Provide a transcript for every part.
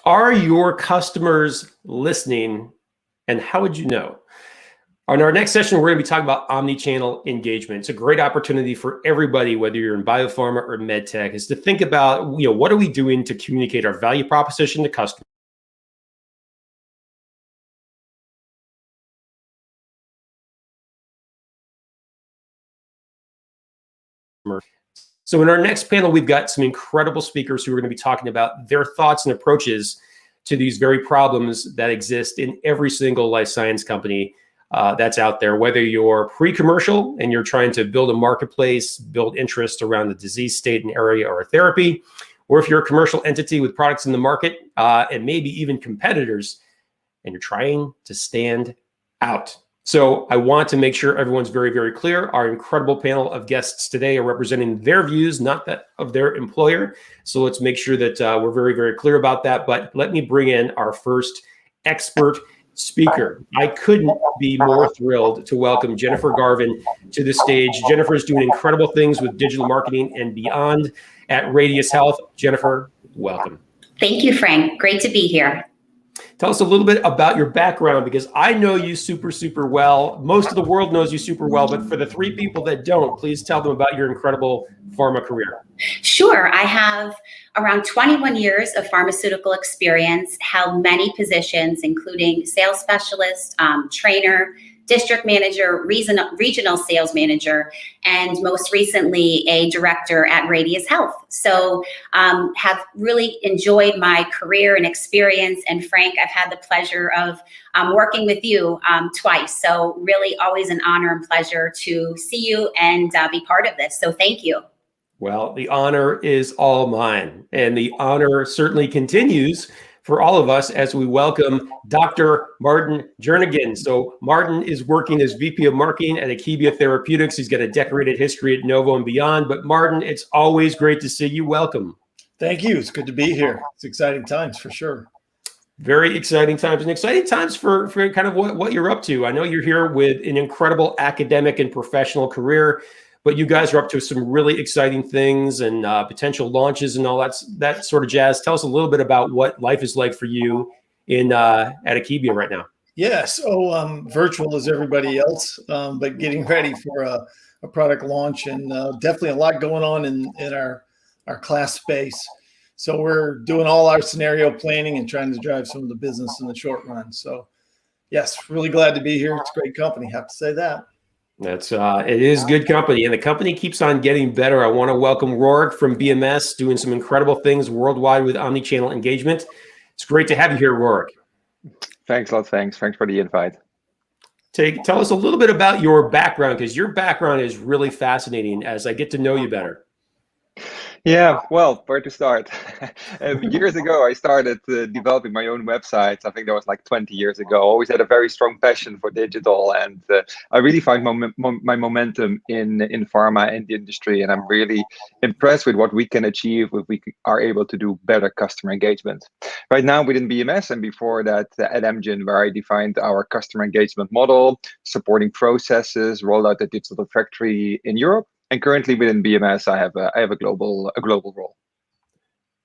Are your customers listening, and how would you know? On our next session, we're going to be talking about omni-channel engagement. It's a great opportunity for everybody, whether you're in biopharma or medtech, is to think about, what are we doing to communicate our value proposition to customers? So in our next panel, we've got some incredible speakers who are going to be talking about their thoughts and approaches to these very problems that exist in every single life science company that's out there, whether you're pre-commercial and you're trying to build a marketplace, build interest around the disease state and area or a therapy, or if you're a commercial entity with products in the market and maybe even competitors, and you're trying to stand out. So I want to make sure everyone's very, very clear. Our incredible panel of guests today are representing their views, not that of their employer. So let's make sure that we're very, very clear about that. But let me bring in our first expert speaker. I couldn't be more thrilled to welcome Jennifer Garvin to the stage. Jennifer is doing incredible things with digital marketing and beyond at Radius Health. Jennifer, welcome. Thank you, Frank. Great to be here. Tell us a little bit about your background, because I know you super, super well. Most of the world knows you super well, but for the three people that don't, please tell them about your incredible pharma career. Sure. I have around 21 years of pharmaceutical experience, held many positions, including sales specialist, trainer, district manager, regional sales manager, and most recently a director at Radius Health. So have really enjoyed my career and experience. And Frank, I've had the pleasure of working with you twice. So really always an honor and pleasure to see you and be part of this. So thank you. Well, the honor is all mine. And the honor certainly continues for all of us as we welcome Dr. Martin Jernigan. So Martin is working as VP of Marketing at Akebia Therapeutics. He's got a decorated history at Novo and beyond. But Martin, it's always great to see you. Welcome. Thank you. It's good to be here. It's exciting times for sure. Very exciting times, and exciting times for kind of what you're up to. I know you're here with an incredible academic and professional career, but you guys are up to some really exciting things and potential launches and all that sort of jazz. Tell us a little bit about what life is like for you at Akebia right now. Yeah, so virtual as everybody else, but getting ready for a product launch, and definitely a lot going on in our class space. So we're doing all our scenario planning and trying to drive some of the business in the short run. So yes, really glad to be here. It's a great company, have to say that. That's it is good company, and the company keeps on getting better. I want to welcome Rorik from BMS, doing some incredible things worldwide with omni-channel engagement. It's great to have you here, Rorik. Thanks a lot. Thanks for the invite. Tell us a little bit about your background, because your background is really fascinating as I get to know you better. Yeah, well, where to start? Years ago, I started developing my own websites. I think that was like 20 years ago. I always had a very strong passion for digital, and I really find my momentum in pharma and the industry, and I'm really impressed with what we can achieve if we are able to do better customer engagement. Right now within BMS, and before that at Amgen, where I defined our customer engagement model, supporting processes, rolled out the digital factory in Europe. And currently within BMS, I have a global role.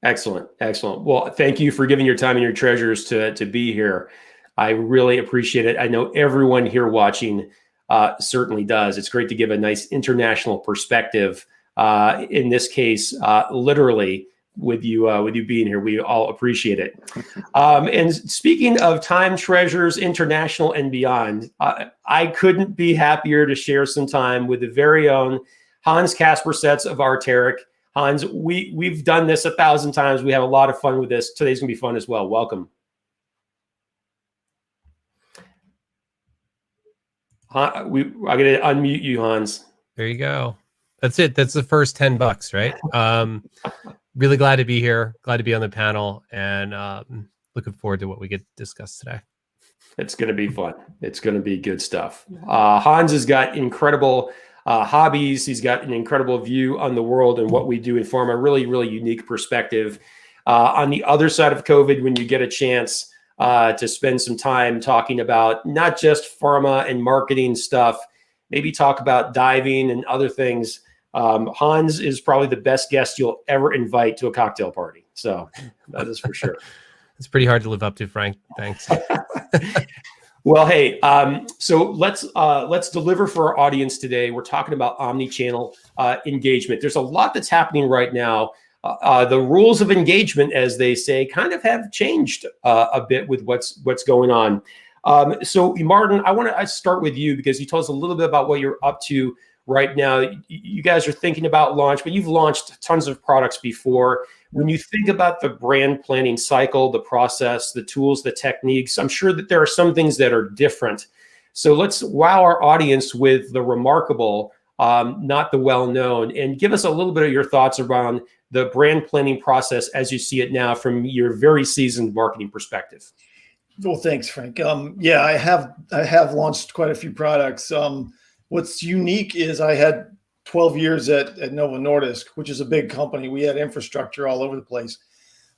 Excellent, excellent. Well, thank you for giving your time and your treasures to be here. I really appreciate it. I know everyone here watching certainly does. It's great to give a nice international perspective. In this case, literally with you being here, we all appreciate it. And speaking of time treasures, international and beyond, I couldn't be happier to share some time with the very own Hans Kaspersetz of Arteric. Hans, we've done this 1,000 times. We have a lot of fun with this. Today's gonna be fun as well. Welcome. I'm going to unmute you, Hans. There you go. That's it. That's the first $10, right? Really glad to be here. Glad to be on the panel, and looking forward to what we get to discuss today. It's going to be fun. It's going to be good stuff. Hans has got incredible hobbies. He's got an incredible view on the world and what we do in pharma. Really, really unique perspective. On the other side of COVID, when you get a chance to spend some time talking about not just pharma and marketing stuff, maybe talk about diving and other things. Hans is probably the best guest you'll ever invite to a cocktail party. So that is for sure. It's pretty hard to live up to, Frank. Thanks. Well, hey, so let's deliver for our audience today. We're talking about omni-channel engagement. There's a lot that's happening right now. The rules of engagement, as they say, kind of have changed a bit with what's going on. So, Martin, I want to start with you because you told us a little bit about what you're up to right now. You guys are thinking about launch, but you've launched tons of products before. When you think about the brand planning cycle, the process, the tools, the techniques, I'm sure that there are some things that are different. So let's wow our audience with the remarkable, not the well-known, and give us a little bit of your thoughts around the brand planning process as you see it now from your very seasoned marketing perspective. Well, thanks, Frank. Yeah, I have launched quite a few products. What's unique is I had 12 years at Novo Nordisk, which is a big company. We had infrastructure all over the place.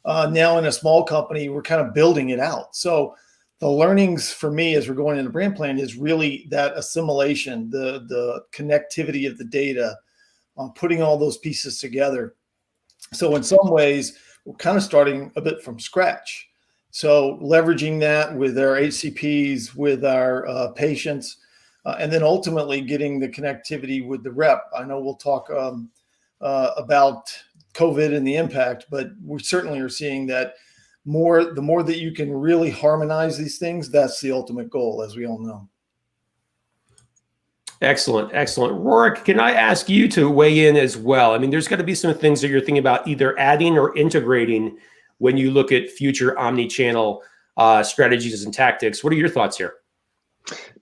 Now in a small company, we're kind of building it out. So the learnings for me as we're going into brand plan is really that assimilation, the connectivity of the data, putting all those pieces together. So in some ways, we're kind of starting a bit from scratch. So leveraging that with our HCPs, with our patients, and then ultimately getting the connectivity with the rep. I know we'll talk about COVID and the impact, but we certainly are seeing that the more that you can really harmonize these things, that's the ultimate goal, as we all know. Excellent, excellent. Rorik, can I ask you to weigh in as well? I mean, there's got to be some things that you're thinking about either adding or integrating when you look at future omni-channel strategies and tactics. What are your thoughts here?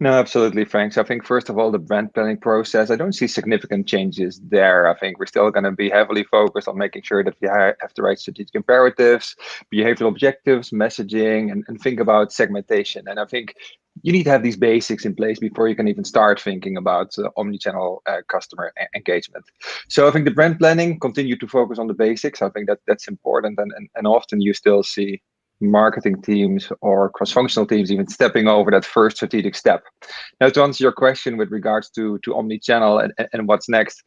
No, absolutely, Frank. So I think, first of all, the brand planning process, I don't see significant changes there. I think we're still going to be heavily focused on making sure that we have the right strategic imperatives, behavioral objectives, messaging, and think about segmentation. And I think you need to have these basics in place before you can even start thinking about omni-channel customer engagement. So I think the brand planning, continue to focus on the basics. I think that's important. And often you still see marketing teams or cross-functional teams even stepping over that first strategic step. Now, to answer your question with regards to omni-channel and what's next,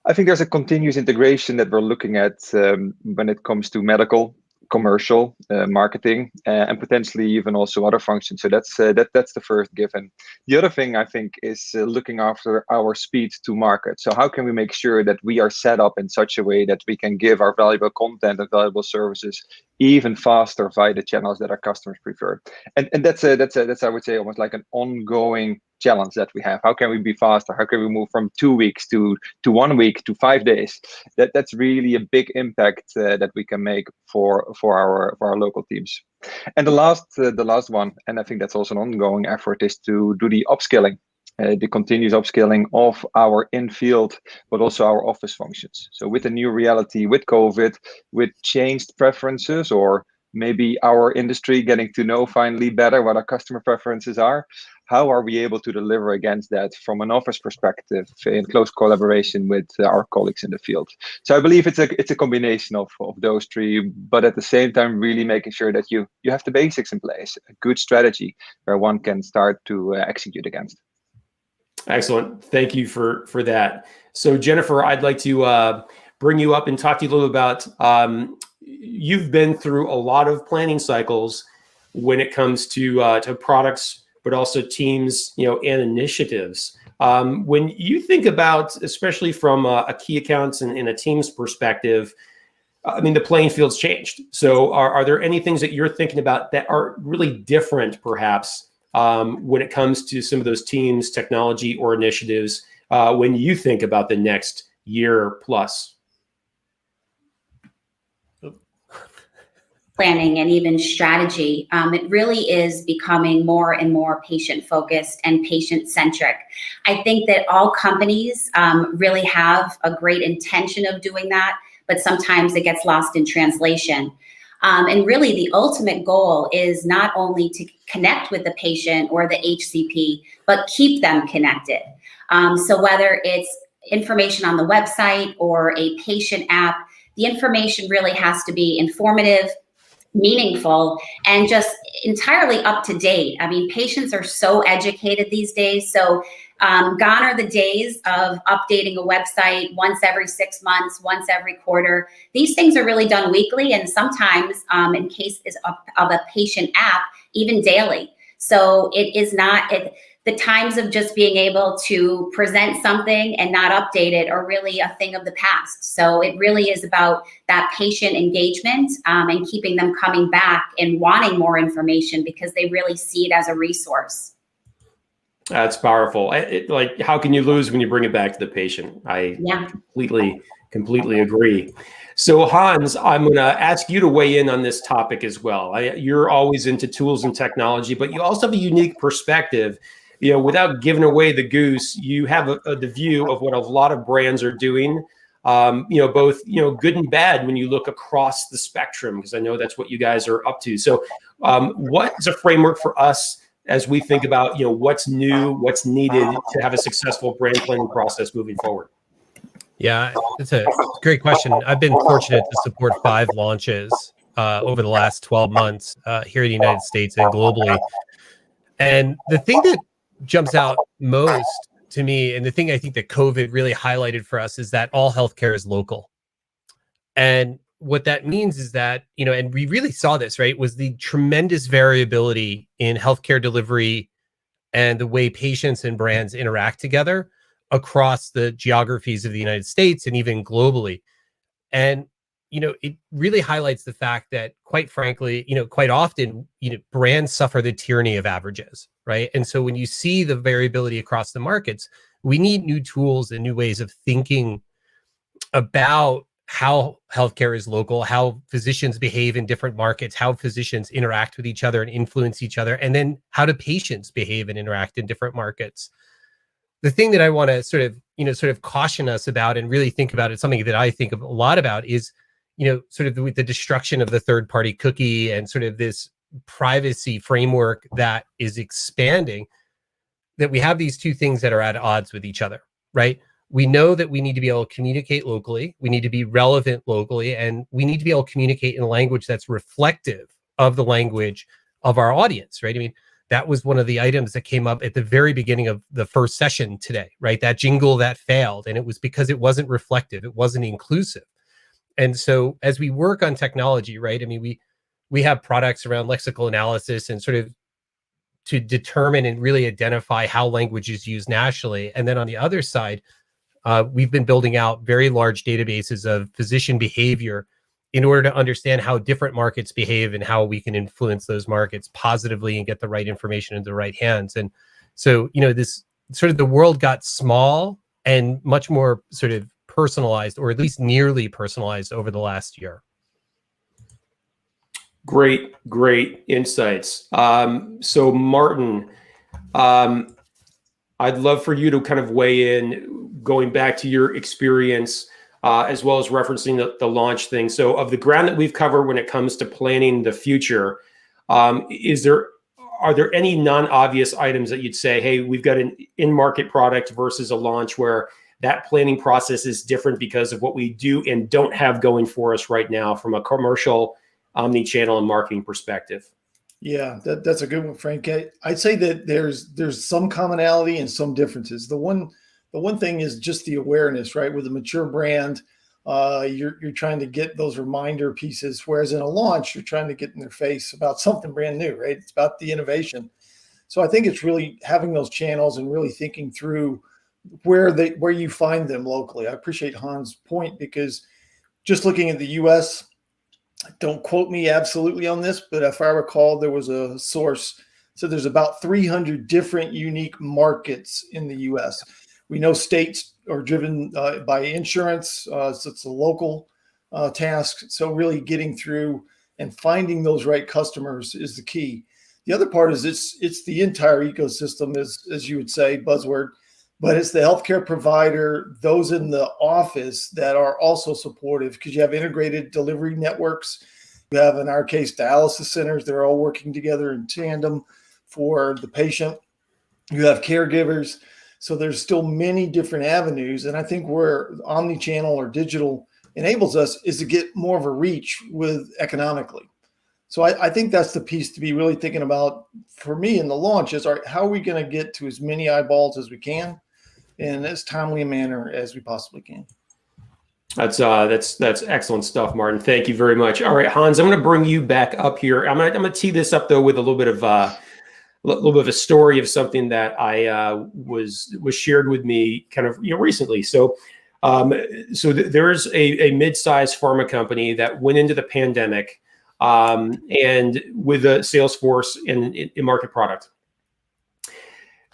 I think there's a continuous integration that we're looking at when it comes to medical, commercial, marketing, and potentially even also other functions. So that's the first given. The other thing I think is looking after our speed to market. So how can we make sure that we are set up in such a way that we can give our valuable content and valuable services even faster via the channels that our customers prefer? And that's I would say almost like an ongoing challenge that we have. How can we be faster? How can we move from 2 weeks to 1 week to 5 days? That's really a big impact that we can make for our local teams. And the last one, and I think that's also an ongoing effort, is to do the upskilling, the continuous upskilling of our in-field, but also our office functions. So with the new reality, with COVID, with changed preferences, or maybe our industry getting to know finally better what our customer preferences are, how are we able to deliver against that from an office perspective in close collaboration with our colleagues in the field? So I believe it's a combination of those three, but at the same time, really making sure that you have the basics in place, a good strategy where one can start to execute against. Excellent. Thank you for that. So Jennifer, I'd like to bring you up and talk to you a little about, you've been through a lot of planning cycles when it comes to products, but also teams, and initiatives. When you think about, especially from a key accounts and a team's perspective, I mean, the playing field's changed. So are there any things that you're thinking about that are really different, perhaps, when it comes to some of those teams, technology, or initiatives, when you think about the next year plus? planning and even strategy. It really is becoming more and more patient-focused and patient-centric. I think that all companies really have a great intention of doing that, but sometimes it gets lost in translation. And really the ultimate goal is not only to connect with the patient or the HCP, but keep them connected. So whether it's information on the website or a patient app, the information really has to be informative, meaningful, and just entirely up to date. I mean, patients are so educated these days. So gone are the days of updating a website once every 6 months, once every quarter. These things are really done weekly, and sometimes in cases of a patient app, even daily. So it is not, the times of just being able to present something and not update it are really a thing of the past. So it really is about that patient engagement and keeping them coming back and wanting more information because they really see it as a resource. That's powerful. Like, how can you lose when you bring it back to the patient? I completely agree. So Hans, I'm going to ask you to weigh in on this topic as well. You're always into tools and technology, but you also have a unique perspective. You know, without giving away the goose, you have the view of what a lot of brands are doing. You know, both, you know, good and bad when you look across the spectrum, because I know that's what you guys are up to. So what is a framework for us as we think about, you know, what's new, what's needed to have a successful brand planning process moving forward? Yeah, it's a great question. I've been fortunate to support 5 launches over the last 12 months here in the United States and globally. And the thing that jumps out most to me, and the thing I think that COVID really highlighted for us, is that all healthcare is local. And what that means is that, you know, and we really saw this, right, was the tremendous variability in healthcare delivery and the way patients and brands interact together across the geographies of the United States and even globally. And, you know, it really highlights the fact that, quite frankly, you know, quite often, you know, brands suffer the tyranny of averages, right? And so when you see the variability across the markets, we need new tools and new ways of thinking about how healthcare is local, how physicians behave in different markets, how physicians interact with each other and influence each other, and then how do patients behave and interact in different markets. The thing that I want to sort of caution us about and really think about, it's something that I think a lot about, is, you know, sort of the destruction of the third-party cookie and sort of this privacy framework that is expanding, that we have these two things that are at odds with each other, right? We know that we need to be able to communicate locally, we need to be relevant locally, and we need to be able to communicate in a language that's reflective of the language of our audience, right? I mean, that was one of the items that came up at the very beginning of the first session today, right? That jingle that failed, and it was because it wasn't reflective, it wasn't inclusive. And so as we work on technology, right, I mean, we have products around lexical analysis and sort of to determine and really identify how language is used nationally. And then on the other side, we've been building out very large databases of physician behavior in order to understand how different markets behave and how we can influence those markets positively and get the right information in the right hands. And so, you know, this sort of, the world got small and much more sort of personalized, or at least nearly personalized, over the last year. Great insights. So Martin, I'd love for you to kind of weigh in, going back to your experience, as well as referencing the launch thing. So of the ground that we've covered when it comes to planning the future, are there any non-obvious items that you'd say, hey, we've got an in-market product versus a launch where that planning process is different because of what we do and don't have going for us right now from a commercial, omni-channel, and marketing perspective? Yeah, that's a good one, Frank. I'd say that there's some commonality and some differences. The one thing is just the awareness, right? With a mature brand, you're trying to get those reminder pieces, whereas in a launch, you're trying to get in their face about something brand new, right? It's about the innovation. So I think it's really having those channels and really thinking through where you find them locally. I appreciate Hans' point, because just looking at the U.S., don't quote me absolutely on this, but if I recall, there was a source. So there's about 300 different unique markets in the U.S. We know states are driven by insurance, so it's a local task. So really getting through and finding those right customers is the key. The other part is it's the entire ecosystem, as you would say, buzzword, but it's the healthcare provider, those in the office that are also supportive, because you have integrated delivery networks. You have, in our case, dialysis centers. They're all working together in tandem for the patient. You have caregivers. So there's still many different avenues. And I think where omni-channel or digital enables us is to get more of a reach with economically. So I think that's the piece to be really thinking about for me in the launch is, all right, how are we going to get to as many eyeballs as we can in as timely a manner as we possibly can? That's excellent stuff, Martin. Thank you very much. All right, Hans, I'm going to bring you back up here. I'm going to tee this up though with a little bit of a story of something that I was shared with me kind of recently. So there's a mid-sized pharma company that went into the pandemic and with a sales force in market product.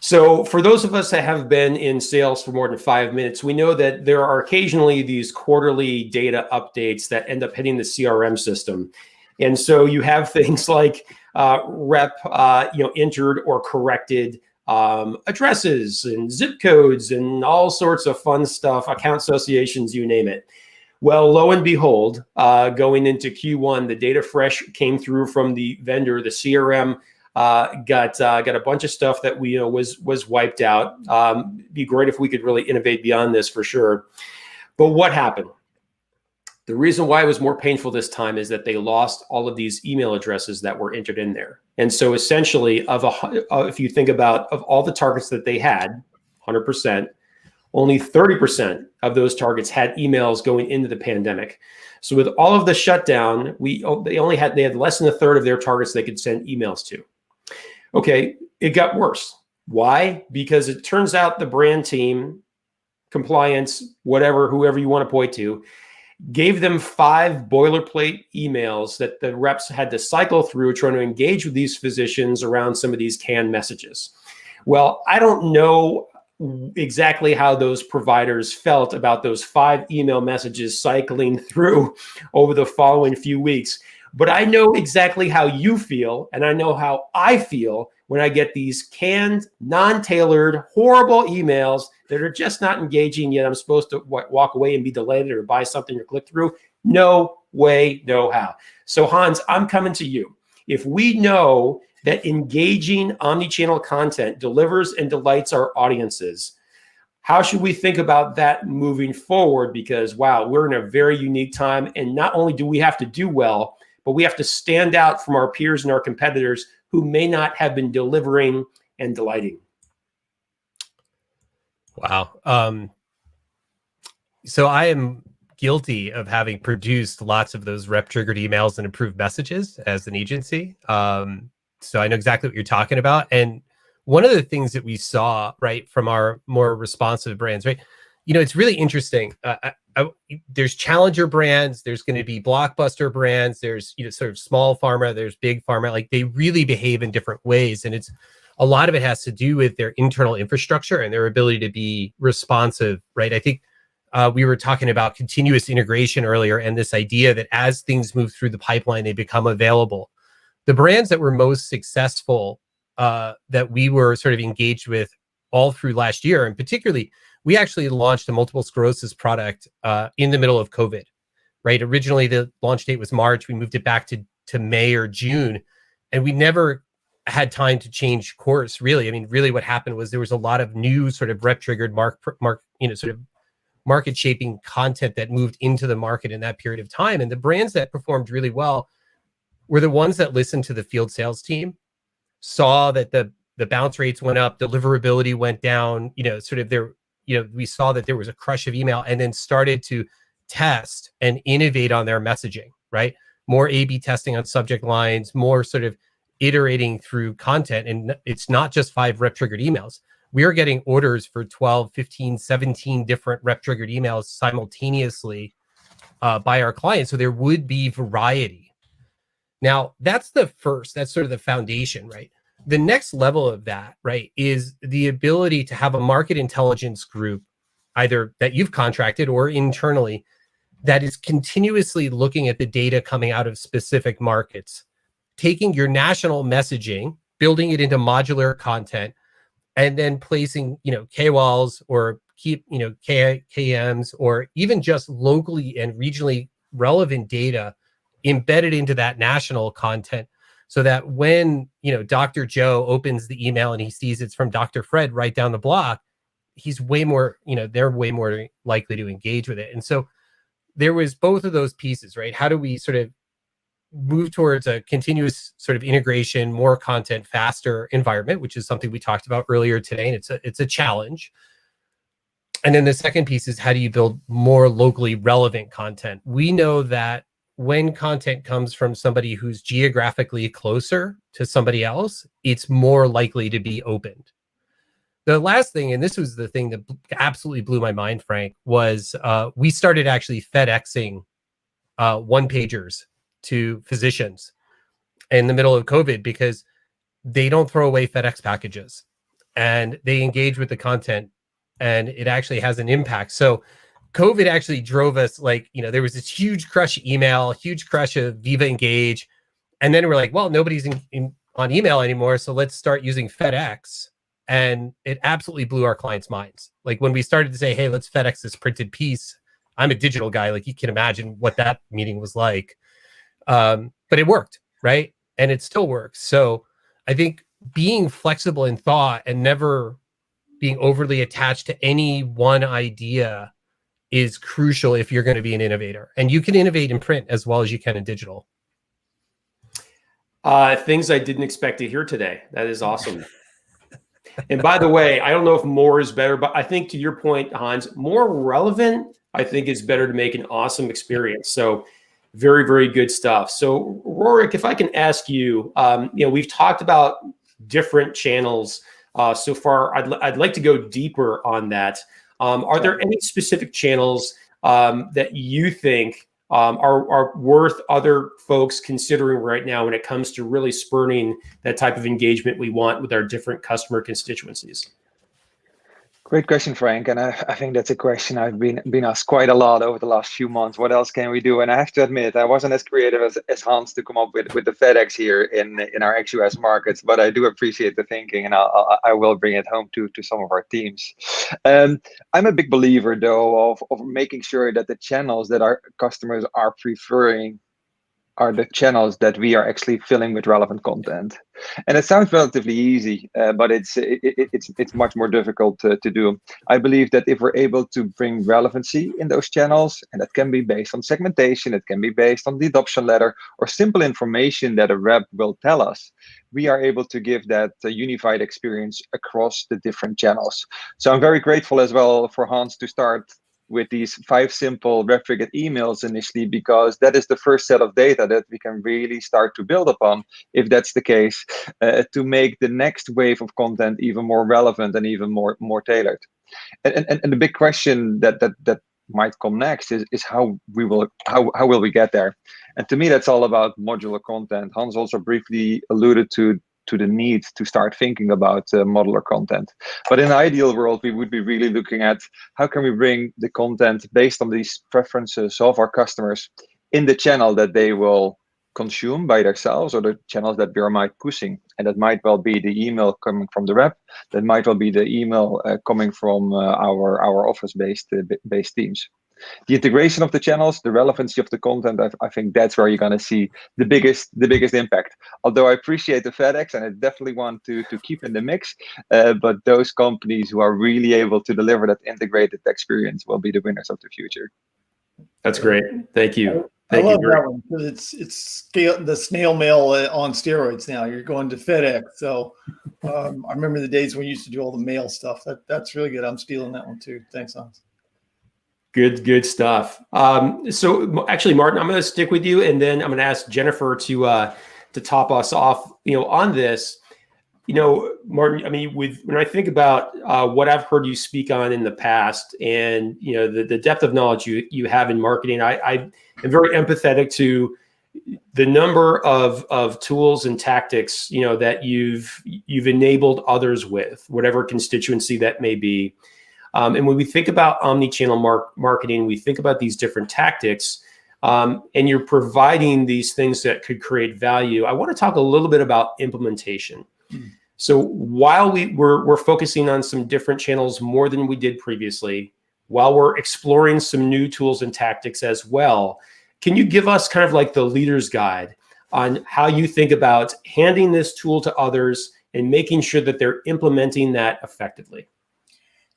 So for those of us that have been in sales for more than 5 minutes, we know that there are occasionally these quarterly data updates that end up hitting the CRM system. And so you have things like rep, entered or corrected addresses and zip codes and all sorts of fun stuff, account associations, you name it. Well, lo and behold, going into Q1, the data fresh came through from the vendor. The CRM got a bunch of stuff that was wiped out. Be great if we could really innovate beyond this for sure. But what happened? The reason why it was more painful this time is that they lost all of these email addresses that were entered in there. And so essentially, if you think about of all the targets that they had, 100%, only 30% of those targets had emails going into the pandemic. So with all of the shutdown, they had less than a third of their targets they could send emails to. Okay, it got worse. Why? Because it turns out the brand team, compliance, whoever you want to point to, gave them 5 boilerplate emails that the reps had to cycle through trying to engage with these physicians around some of these canned messages. Well, I don't know exactly how those providers felt about those 5 email messages cycling through over the following few weeks. But I know exactly how you feel, and I know how I feel when I get these canned, non-tailored, horrible emails that are just not engaging, yet I'm supposed to walk away and be delighted or buy something or click through. No way, no how. So Hans, I'm coming to you. If we know that engaging omni-channel content delivers and delights our audiences, how should we think about that moving forward? Because, wow, we're in a very unique time. And not only do we have to do well, but we have to stand out from our peers and our competitors who may not have been delivering and delighting. Wow. So I am guilty of having produced lots of those rep-triggered emails and improved messages as an agency. So I know exactly what you're talking about. And one of the things that we saw, right, from our more responsive brands, right, it's really interesting. There's challenger brands, there's going to be blockbuster brands, there's sort of small pharma, there's big pharma. Like, they really behave in different ways, and it's a lot of it has to do with their internal infrastructure and their ability to be responsive, right? I think we were talking about continuous integration earlier, and this idea that as things move through the pipeline, they become available. The brands that were most successful that we were sort of engaged with all through last year, and particularly, we actually launched a multiple sclerosis product in the middle of COVID, right? Originally, the launch date was March. We moved it back to May or June, and we never had time to change course, really. I mean, really what happened was there was a lot of new sort of rep-triggered sort of market-shaping content that moved into the market in that period of time. And the brands that performed really well were the ones that listened to the field sales team, saw that the bounce rates went up, deliverability went down, we saw that there was a crush of email, and then started to test and innovate on their messaging, right? More A/B testing on subject lines, more sort of iterating through content. And it's not just 5 rep-triggered emails. We are getting orders for 12, 15, 17 different rep-triggered emails simultaneously by our clients. So there would be variety. Now, that's sort of the foundation, right? The next level of that, right, is the ability to have a market intelligence group, either that you've contracted or internally, that is continuously looking at the data coming out of specific markets, taking your national messaging, building it into modular content, and then placing, KWALs or KMs, or even just locally and regionally relevant data embedded into that national content, so that when, Dr. Joe opens the email and he sees it's from Dr. Fred right down the block, he's way more, they're way more likely to engage with it. And so there was both of those pieces, right? How do we sort of move towards a continuous sort of integration, more content, faster environment, which is something we talked about earlier today, and it's a challenge. And then the second piece is, how do you build more locally relevant content? We know that when content comes from somebody who's geographically closer to somebody else, it's more likely to be opened. The last thing, and this was the thing that absolutely blew my mind, Frank, was we started actually FedExing one-pagers to physicians in the middle of COVID, because they don't throw away FedEx packages and they engage with the content, and it actually has an impact. So COVID actually drove us, there was this huge crush email, huge crush of Viva Engage. And then we're like, well, nobody's on email anymore, so let's start using FedEx. And it absolutely blew our clients' minds. Like when we started to say, hey, let's FedEx this printed piece. I'm a digital guy. Like you can imagine what that meeting was like. But it worked, right? And it still works. So I think being flexible in thought and never being overly attached to any one idea is crucial if you're going to be an innovator. And you can innovate in print as well as you can in digital. Things I didn't expect to hear today. That is awesome. And by the way, I don't know if more is better, but I think to your point, Hans, more relevant, I think is better to make an awesome experience. So very, very good stuff. So Rorik, if I can ask you, we've talked about different channels so far. I'd like to go deeper on that. Are there any specific channels that you think are worth other folks considering right now when it comes to really spurring that type of engagement we want with our different customer constituencies? Great question, Frank. And I think that's a question I've been asked quite a lot over the last few months. What else can we do? And I have to admit, I wasn't as creative as Hans to come up with the FedEx here in our ex-US markets, but I do appreciate the thinking, and I will bring it home to some of our teams. I'm a big believer, though, of making sure that the channels that our customers are preferring are the channels that we are actually filling with relevant content. And it sounds relatively easy, but it's much more difficult to do. I believe that if we're able to bring relevancy in those channels, and that can be based on segmentation, it can be based on the adoption letter, or simple information that a rep will tell us, we are able to give that unified experience across the different channels. So I'm very grateful as well for Hans to start with these 5 simple retriggered emails initially, because that is the first set of data that we can really start to build upon, if that's the case, to make the next wave of content even more relevant and even more tailored. And the big question that might come next is how will we get there? And to me, that's all about modular content. Hans also briefly alluded to the need to start thinking about modular content. But in an ideal world, we would be really looking at how can we bring the content based on these preferences of our customers in the channel that they will consume by themselves, or the channels that we might pushing. And that might well be the email coming from the rep. That might well be the email coming from our office-based teams. The integration of the channels, the relevancy of the content, I think that's where you're going to see the biggest impact. Although I appreciate the FedEx, and I definitely want to keep in the mix, but those companies who are really able to deliver that integrated experience will be the winners of the future. That's great. Thank you. I love that one, because it's the snail mail on steroids now. You're going to FedEx. So I remember the days when we used to do all the mail stuff. That's really good. I'm stealing that one too. Thanks, Hans. Good stuff. So actually, Martin, I'm going to stick with you, and then I'm going to ask Jennifer to top us off. On this, Martin. I mean, when I think about what I've heard you speak on in the past, and the depth of knowledge you have in marketing, I am very empathetic to the number of tools and tactics that you've enabled others with, whatever constituency that may be. And when we think about omni-channel marketing, we think about these different tactics, and you're providing these things that could create value. I want to talk a little bit about implementation. So while we're focusing on some different channels more than we did previously, while we're exploring some new tools and tactics as well, can you give us kind of like the leader's guide on how you think about handing this tool to others and making sure that they're implementing that effectively?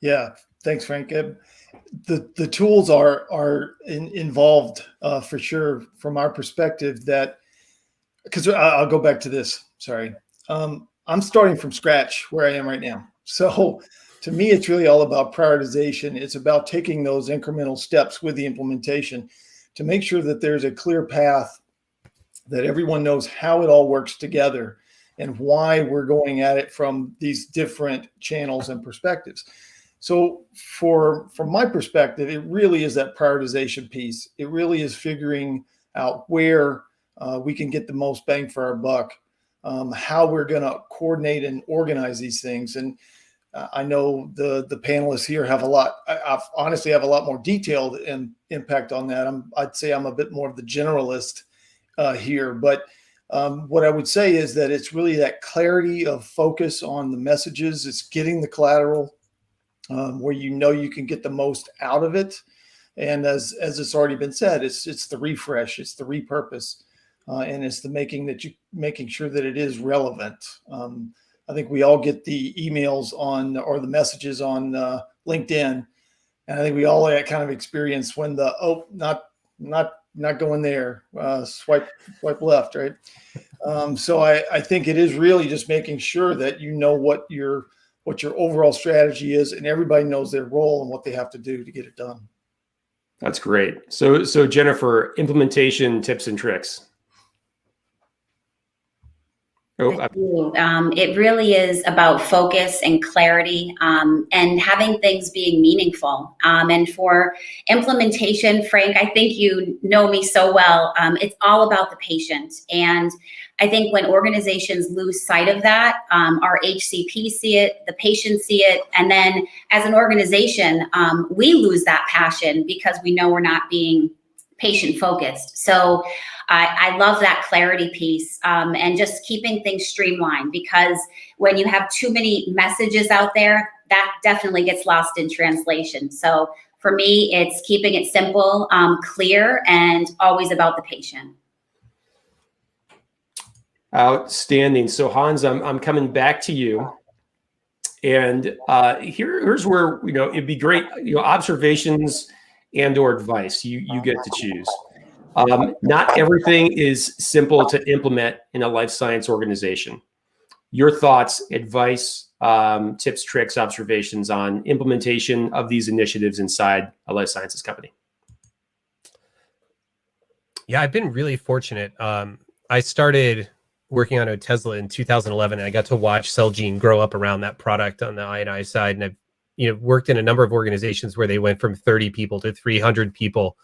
Yeah, thanks, Frank. The tools are involved for sure from our perspective. That because I'll go back to this. Sorry, I'm starting from scratch where I am right now. So to me, it's really all about prioritization. It's about taking those incremental steps with the implementation to make sure that there's a clear path, that everyone knows how it all works together and why we're going at it from these different channels and perspectives. So from my perspective, it really is that prioritization piece. It really is figuring out where we can get the most bang for our buck, how we're going to coordinate and organize these things. And I know the panelists here have I honestly have a lot more detailed impact on that. I'd say I'm a bit more of the generalist here, but what I would say is that it's really that clarity of focus on the messages. It's getting the collateral where you can get the most out of it. And as it's already been said, it's the refresh, it's the repurpose, and it's the making sure that it is relevant. I think we all get the emails or the messages on LinkedIn, and I think we all kind of experience when not going there, swipe left, right? So I think it is really just making sure that you know what your overall strategy is, and everybody knows their role and what they have to do to get it done. That's great. So Jennifer, implementation tips and tricks. It really is about focus and clarity, and having things being meaningful. And for implementation, Frank, I think you know me so well. It's all about the patient. And I think when organizations lose sight of that, our HCP see it, the patients see it, and then as an organization, we lose that passion because we know we're not being patient focused. So I love that clarity piece, and just keeping things streamlined, because when you have too many messages out there, that definitely gets lost in translation. So for me, it's keeping it simple, clear, and always about the patient. Outstanding. So Hans, I'm coming back to you. And here's where, it'd be great, observations and or advice. You get to choose. Not everything is simple to implement in a life science organization. Your thoughts, advice, tips, tricks, observations on implementation of these initiatives inside a life sciences company. Yeah, I've been really fortunate. I started working on Otezla in 2011, and I got to watch Celgene grow up around that product on the I&I side. And I've worked in a number of organizations where they went from 30 people to 300 people.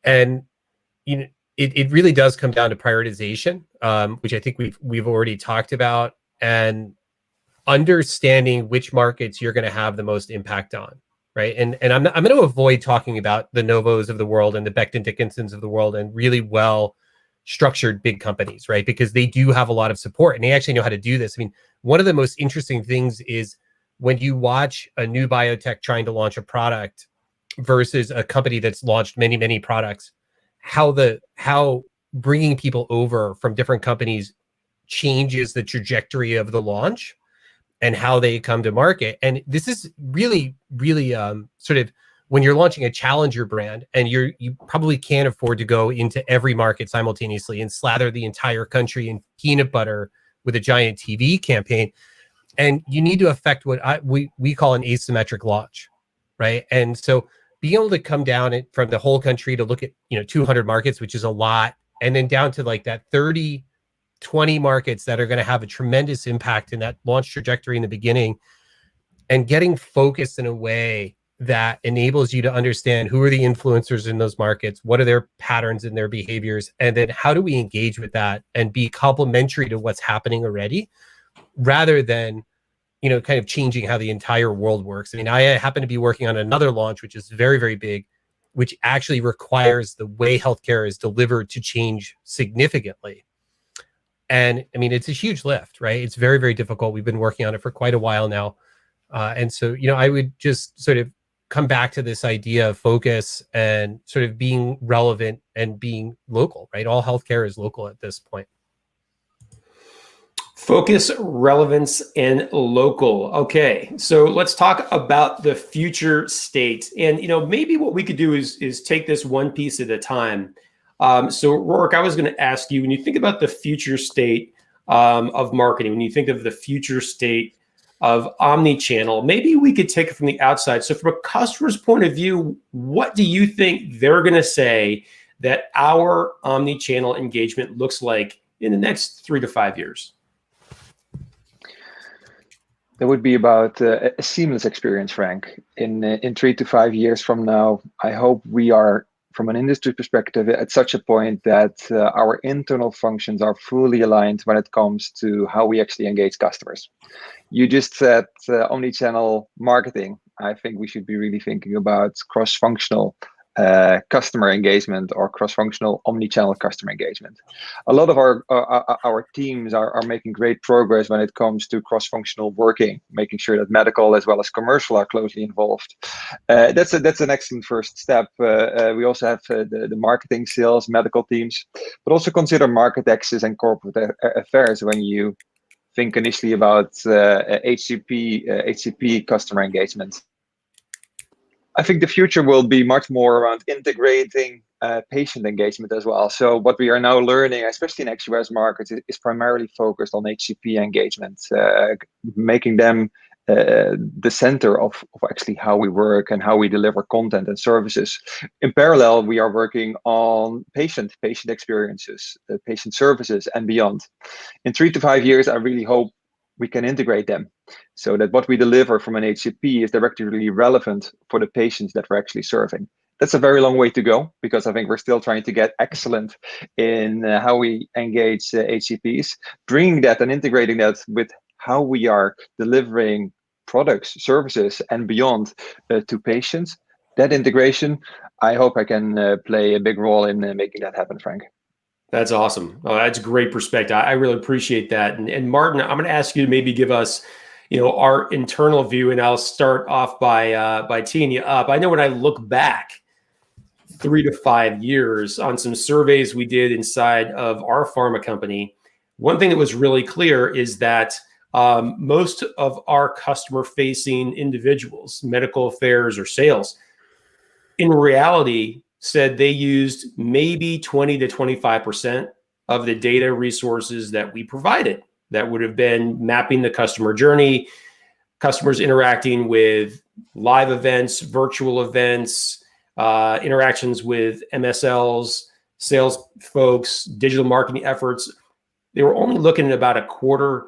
And it really does come down to prioritization, which I think we've already talked about, and understanding which markets you're going to have the most impact on, right? And I'm going to avoid talking about the Novos of the world and the Becton Dickinsons of the world and really well structured big companies, right? Because they do have a lot of support and they actually know how to do this. I mean, one of the most interesting things is when you watch a new biotech trying to launch a product versus a company that's launched many, many products, how bringing people over from different companies changes the trajectory of the launch and how they come to market. And this is really, really sort of when you're launching a challenger brand and you probably can't afford to go into every market simultaneously and slather the entire country in peanut butter with a giant TV campaign. And you need to affect what we call an asymmetric launch, right? And so being able to come down from the whole country to look at 200 markets, which is a lot, and then down to like that 30, 20 markets that are going to have a tremendous impact in that launch trajectory in the beginning, and getting focused in a way that enables you to understand who are the influencers in those markets, what are their patterns and their behaviors, and then how do we engage with that and be complementary to what's happening already, rather than kind of changing how the entire world works. I mean, I happen to be working on another launch, which is very, very big, which actually requires the way healthcare is delivered to change significantly. And I mean, it's a huge lift, right? It's very, very difficult. We've been working on it for quite a while now. And so, I would just sort of come back to this idea of focus and sort of being relevant and being local, right? All healthcare is local at this point. Focus, relevance, and local. Okay, so let's talk about the future state. And maybe what we could do is take this one piece at a time. So Rourke, I was going to ask you, when you think about the future state of marketing, when you think of the future state of omni-channel, maybe we could take it from the outside. So from a customer's point of view, what do you think they're going to say that our omni-channel engagement looks like in the next 3 to 5 years? That would be about a seamless experience, Frank. In 3 to 5 years from now, I hope we are, from an industry perspective, at such a point that our internal functions are fully aligned when it comes to how we actually engage customers. You just said omni-channel marketing. I think we should be really thinking about cross-functional customer engagement or cross-functional omni-channel customer engagement. A lot of our teams are making great progress when it comes to cross-functional working, making sure that medical as well as commercial are closely involved. That's an excellent first step. We also have the marketing, sales, medical teams, but also consider market access and corporate affairs when you think initially about HCP customer engagement. I think the future will be much more around integrating patient engagement as well. So what we are now learning, especially in ex-US markets, is primarily focused on HCP engagement, making them the center of actually how we work and how we deliver content and services. In parallel, we are working on patient experiences, patient services, and beyond. In 3 to 5 years, I really hope we can integrate them so that what we deliver from an HCP is directly relevant for the patients that we're actually serving. That's a very long way to go, because I think we're still trying to get excellent in how we engage HCPs, bringing that and integrating that with how we are delivering products, services, and beyond to patients. That integration, I hope I can play a big role in making that happen, Frank. That's awesome. Oh, that's a great perspective. I really appreciate that. And Martin, I'm going to ask you to maybe give us, our internal view, and I'll start off by teeing you up. I know when I look back 3 to 5 years on some surveys we did inside of our pharma company, one thing that was really clear is that most of our customer-facing individuals, medical affairs or sales, in reality, said they used maybe 20 to 25% of the data resources that we provided. That would have been mapping the customer journey, customers interacting with live events, virtual events, interactions with MSLs, sales folks, digital marketing efforts. They were only looking at about a quarter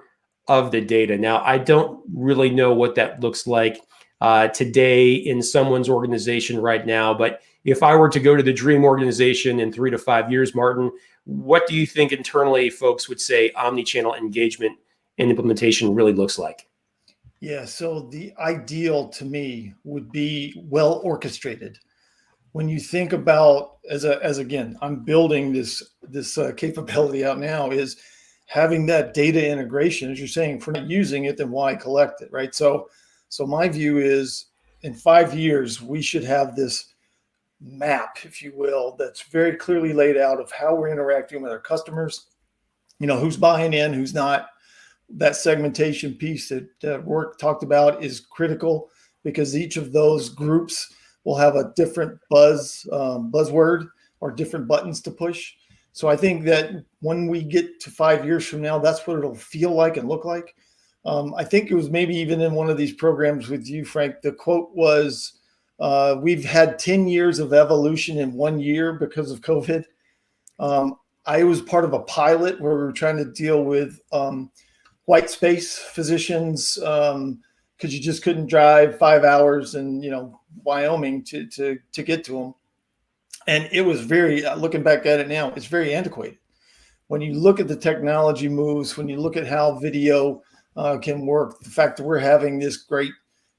of the data. Now, I don't really know what that looks like today in someone's organization right now, but if I were to go to the dream organization in 3 to 5 years, Martin, what do you think internally folks would say omni-channel engagement and implementation really looks like? Yeah, so the ideal to me would be well orchestrated. When you think about, as again, I'm building this capability out now, is having that data integration. As you're saying, if we're not using it, then why collect it, right? So my view is, in 5 years, we should have this map, if you will, that's very clearly laid out of how we're interacting with our customers, who's buying in, who's not. That segmentation piece that Rourke talked about is critical, because each of those groups will have a different buzzword or different buttons to push. So I think that when we get to 5 years from now, that's what it'll feel like and look like. I think it was maybe even in one of these programs with you, Frank, the quote was, we've had 10 years of evolution in 1 year because of COVID. I was part of a pilot where we were trying to deal with white space physicians because you just couldn't drive 5 hours in Wyoming to get to them. And it was very, looking back at it now, it's very antiquated. When you look at the technology moves, when you look at how video can work. The fact that we're having this great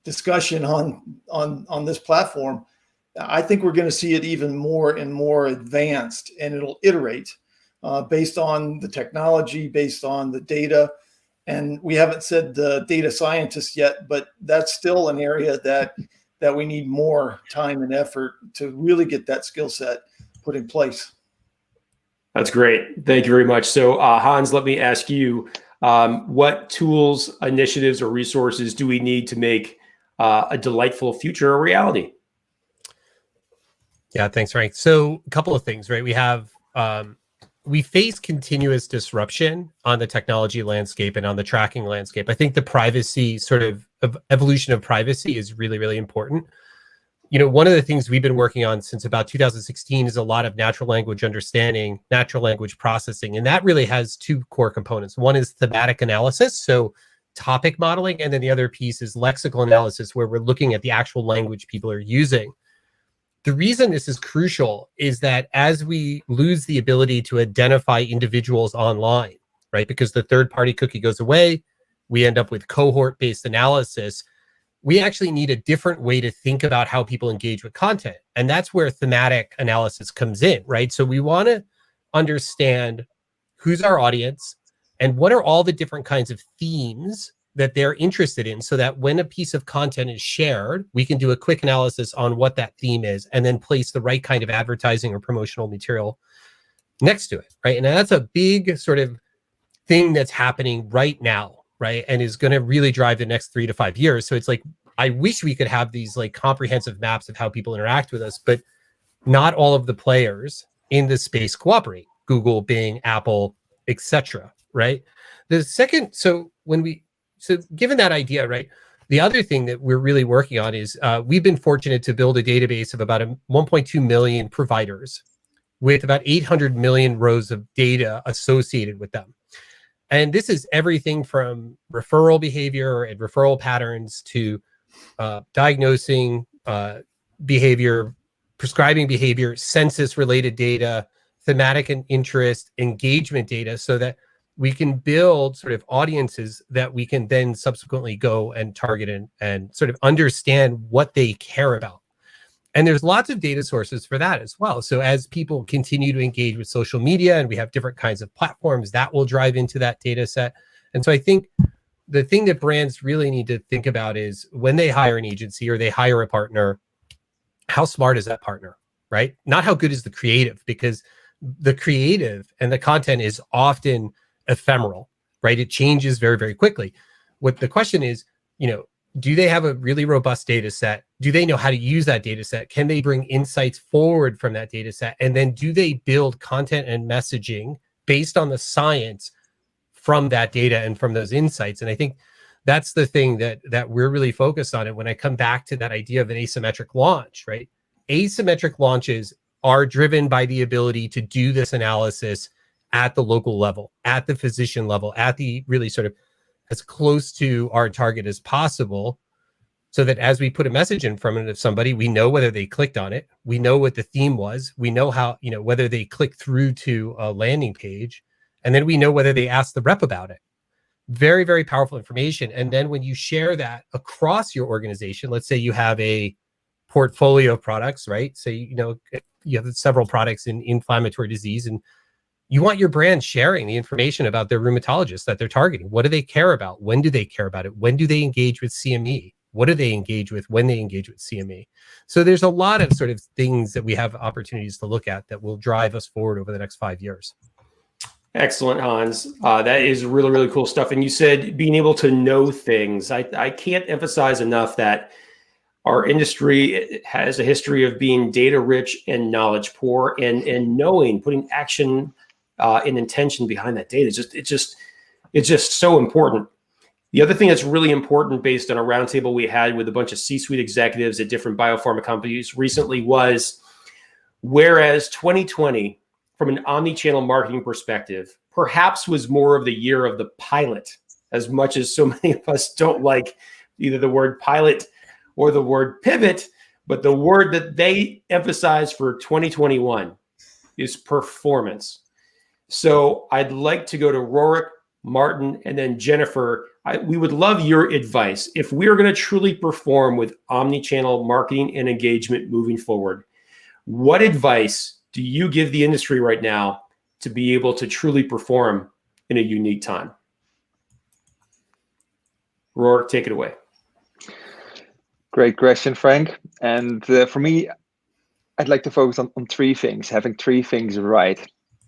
discussion on this platform, I think we're going to see it even more and more advanced, and it'll iterate based on the technology, based on the data. And we haven't said the data scientists yet, but that's still an area that we need more time and effort to really get that skill set put in place. That's great. Thank you very much. So Hans, let me ask you, what tools, initiatives, or resources do we need to make a delightful future a reality? Yeah, thanks, Frank. So a couple of things, right? We face continuous disruption on the technology landscape and on the tracking landscape. I think the privacy sort of evolution of privacy is really, really important. One of the things we've been working on since about 2016 is a lot of natural language understanding, natural language processing. And that really has two core components. One is thematic analysis, so topic modeling. And then the other piece is lexical analysis, where we're looking at the actual language people are using. The reason this is crucial is that as we lose the ability to identify individuals online, right, because the third-party cookie goes away, we end up with cohort-based analysis. We actually need a different way to think about how people engage with content. And that's where thematic analysis comes in, right? So we want to understand who's our audience and what are all the different kinds of themes that they're interested in, so that when a piece of content is shared, we can do a quick analysis on what that theme is and then place the right kind of advertising or promotional material next to it, right? And that's a big sort of thing that's happening right now, right? And is going to really drive the next 3 to 5 years. So it's like, I wish we could have these like comprehensive maps of how people interact with us, but not all of the players in this space cooperate. Google, Bing, Apple, etc. Right? The second, so given that idea, right, the other thing that we're really working on is we've been fortunate to build a database of about 1.2 million providers with about 800 million rows of data associated with them. And this is everything from referral behavior and referral patterns to diagnosing behavior, prescribing behavior, census-related data, thematic and interest, engagement data, so that we can build sort of audiences that we can then subsequently go and target and sort of understand what they care about. And there's lots of data sources for that as well. So as people continue to engage with social media and we have different kinds of platforms, that will drive into that data set. And so I think the thing that brands really need to think about is when they hire an agency or they hire a partner, how smart is that partner, right? Not how good is the creative, because the creative and the content is often ephemeral, right? It changes very, very quickly. What the question is, do they have a really robust data set? Do they know how to use that data set? Can they bring insights forward from that data set? And then do they build content and messaging based on the science from that data and from those insights? And I think that's the thing that we're really focused on. And when I come back to that idea of an asymmetric launch, right? Asymmetric launches are driven by the ability to do this analysis at the local level, at the physician level, at the really sort of as close to our target as possible, so that as we put a message in front of somebody, we know whether they clicked on it, we know what the theme was, we know how, whether they click through to a landing page, and then we know whether they asked the rep about it. Very, very powerful information. And then when you share that across your organization, let's say you have a portfolio of products, right? So, you have several products in inflammatory disease, and you want your brand sharing the information about their rheumatologist that they're targeting. What do they care about? When do they care about it? When do they engage with CME? What do they engage with when they engage with CME? So there's a lot of sort of things that we have opportunities to look at that will drive us forward over the next 5 years. Excellent, Hans. That is really, really cool stuff. And you said being able to know things. I can't emphasize enough that our industry has a history of being data rich and knowledge poor, and knowing, putting action and intention behind that data. It's just so important. The other thing that's really important, based on a roundtable we had with a bunch of C-suite executives at different biopharma companies recently, was whereas 2020, from an omni-channel marketing perspective, perhaps was more of the year of the pilot, as much as so many of us don't like either the word pilot or the word pivot, but the word that they emphasize for 2021 is performance. So I'd like to go to Rorik Martin, and then Jennifer, we would love your advice. If we are going to truly perform with omni-channel marketing and engagement moving forward, what advice do you give the industry right now to be able to truly perform in a unique time? Roar, take it away. Great question, Frank. And for me, I'd like to focus on three things, having three things right.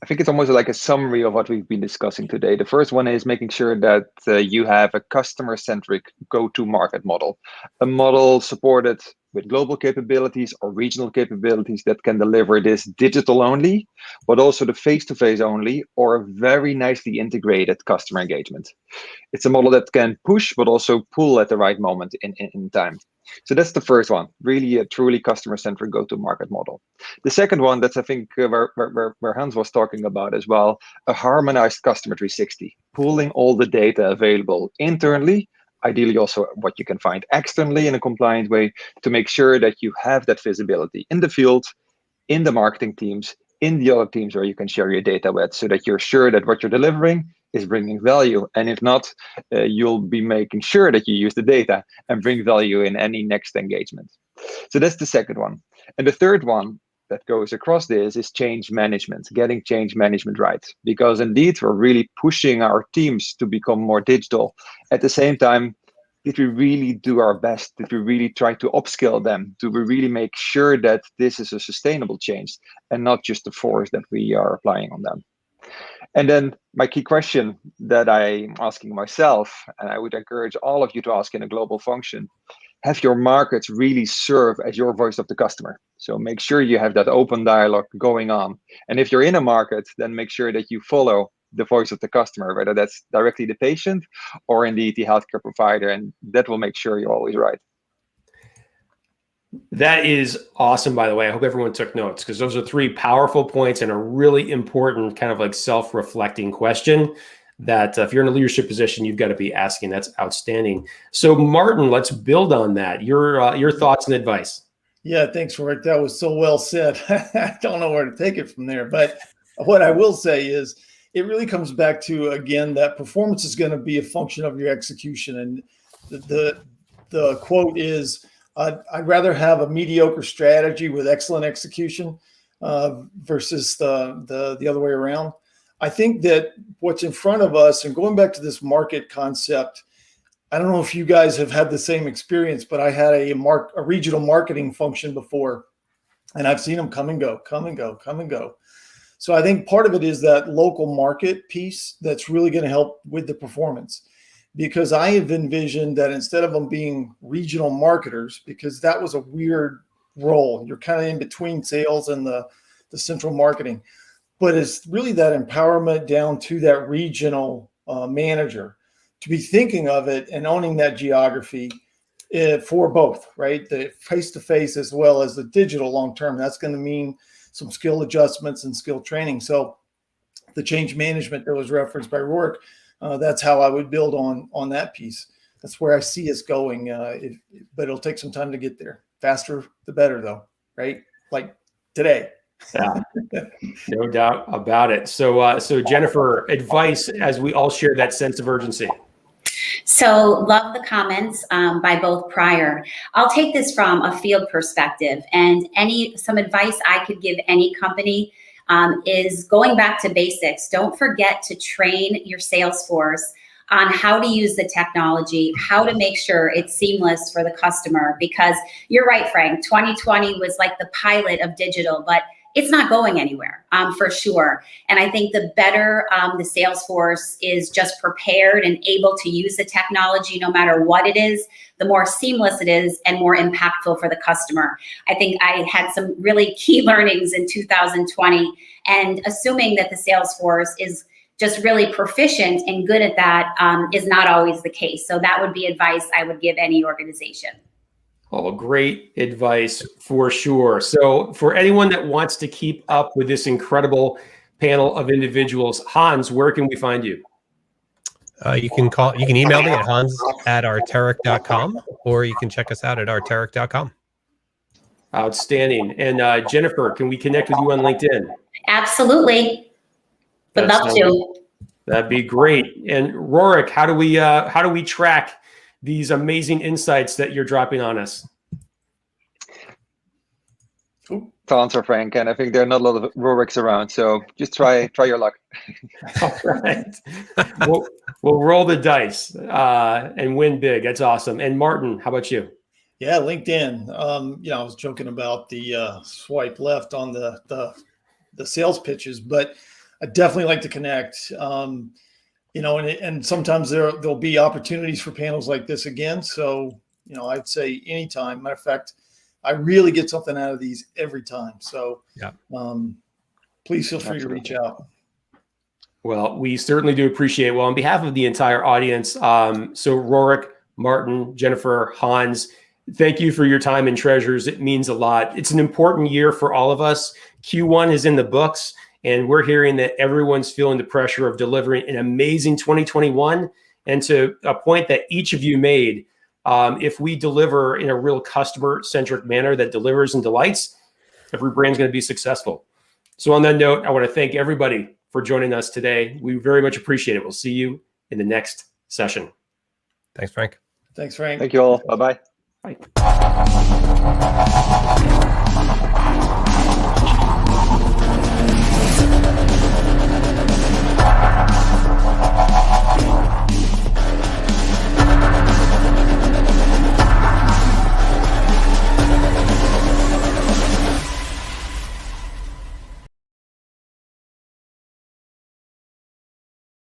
I think it's almost like a summary of what we've been discussing today. The first one is making sure that you have a customer-centric go-to-market model, a model supported with global capabilities or regional capabilities that can deliver this digital only, but also the face-to-face only, or a very nicely integrated customer engagement. It's a model that can push, but also pull at the right moment in time. So that's the first one, really a truly customer-centric go-to-market model. The second one, that's I think where Hans was talking about as well, a harmonized customer 360, pooling all the data available internally, ideally also what you can find externally in a compliant way, to make sure that you have that visibility in the field, in the marketing teams, in the other teams where you can share your data with, so that you're sure that what you're delivering is bringing value. And if not, you'll be making sure that you use the data and bring value in any next engagement. So that's the second one. And the third one that goes across this is change management, getting change management right. Because indeed, we're really pushing our teams to become more digital. At the same time, did we really do our best? Did we really try to upskill them? Do we really make sure that this is a sustainable change and not just the force that we are applying on them? And then my key question that I'm asking myself, and I would encourage all of you to ask in a global function, have your markets really serve as your voice of the customer? So make sure you have that open dialogue going on. And if you're in a market, then make sure that you follow the voice of the customer, whether that's directly the patient or indeed the healthcare provider, and that will make sure you're always right. That is awesome, by the way. I hope everyone took notes, because those are three powerful points and a really important kind of like self-reflecting question that if you're in a leadership position, you've got to be asking. That's outstanding. So Martin, let's build on that. Your thoughts and advice. Yeah, thanks, Rick. That was so well said. I don't know where to take it from there, but what I will say is it really comes back to, again, that performance is going to be a function of your execution. And the quote is, I'd rather have a mediocre strategy with excellent execution versus the other way around. I think that what's in front of us, and going back to this market concept, I don't know if you guys have had the same experience, but I had a regional marketing function before, and I've seen them come and go, come and go, come and go. So I think part of it is that local market piece that's really going to help with the performance. Because I have envisioned that instead of them being regional marketers, because that was a weird role, you're kind of in between sales and the central marketing, but it's really that empowerment down to that regional manager to be thinking of it and owning that geography for both, right? The face-to-face as well as the digital long-term. That's going to mean some skill adjustments and skill training. So the change management that was referenced by Rourke, that's how I would build on that piece. That's where I see us going, but it'll take some time to get there. Faster, the better, though, right? Like today. Yeah, no doubt about it. So Jennifer, advice as we all share that sense of urgency. So love the comments by both prior. I'll take this from a field perspective, and some advice I could give any company is going back to basics. Don't forget to train your sales force on how to use the technology, how to make sure it's seamless for the customer, because you're right, Frank, 2020 was like the pilot of digital, but it's not going anywhere for sure. And I think the better the sales force is just prepared and able to use the technology, no matter what it is, the more seamless it is and more impactful for the customer. I think I had some really key learnings in 2020, and assuming that the sales force is just really proficient and good at that is not always the case. So that would be advice I would give any organization. Oh, great advice for sure. So for anyone that wants to keep up with this incredible panel of individuals, Hans, where can we find you? You can email me at hans@arteric.com, or you can check us out at arteric.com. Outstanding. And Jennifer, can we connect with you on LinkedIn? Absolutely. Would love to. That'd be great. And Rorik, how do we track these amazing insights that you're dropping on us? To answer, Frank, and I think there are not a lot of Roriks around, so just try your luck. All right. We'll roll the dice and win big. That's awesome. And Martin, how about you? Yeah, LinkedIn. I was joking about the swipe left on the sales pitches, but I definitely like to connect. And sometimes there'll be opportunities for panels like this again. So, I'd say anytime. Matter of fact, I really get something out of these every time. So, yeah. Please feel free to reach out. Well, we certainly do appreciate it. Well, on behalf of the entire audience, so Rorik, Martin, Jennifer, Hans, thank you for your time and treasures. It means a lot. It's an important year for all of us. Q1 is in the books, and we're hearing that everyone's feeling the pressure of delivering an amazing 2021. And to a point that each of you made, if we deliver in a real customer-centric manner that delivers and delights, every brand's going to be successful. So on that note, I want to thank everybody for joining us today. We very much appreciate it. We'll see you in the next session. Thanks, Frank. Thanks, Frank. Thank you all. Bye-bye. Bye.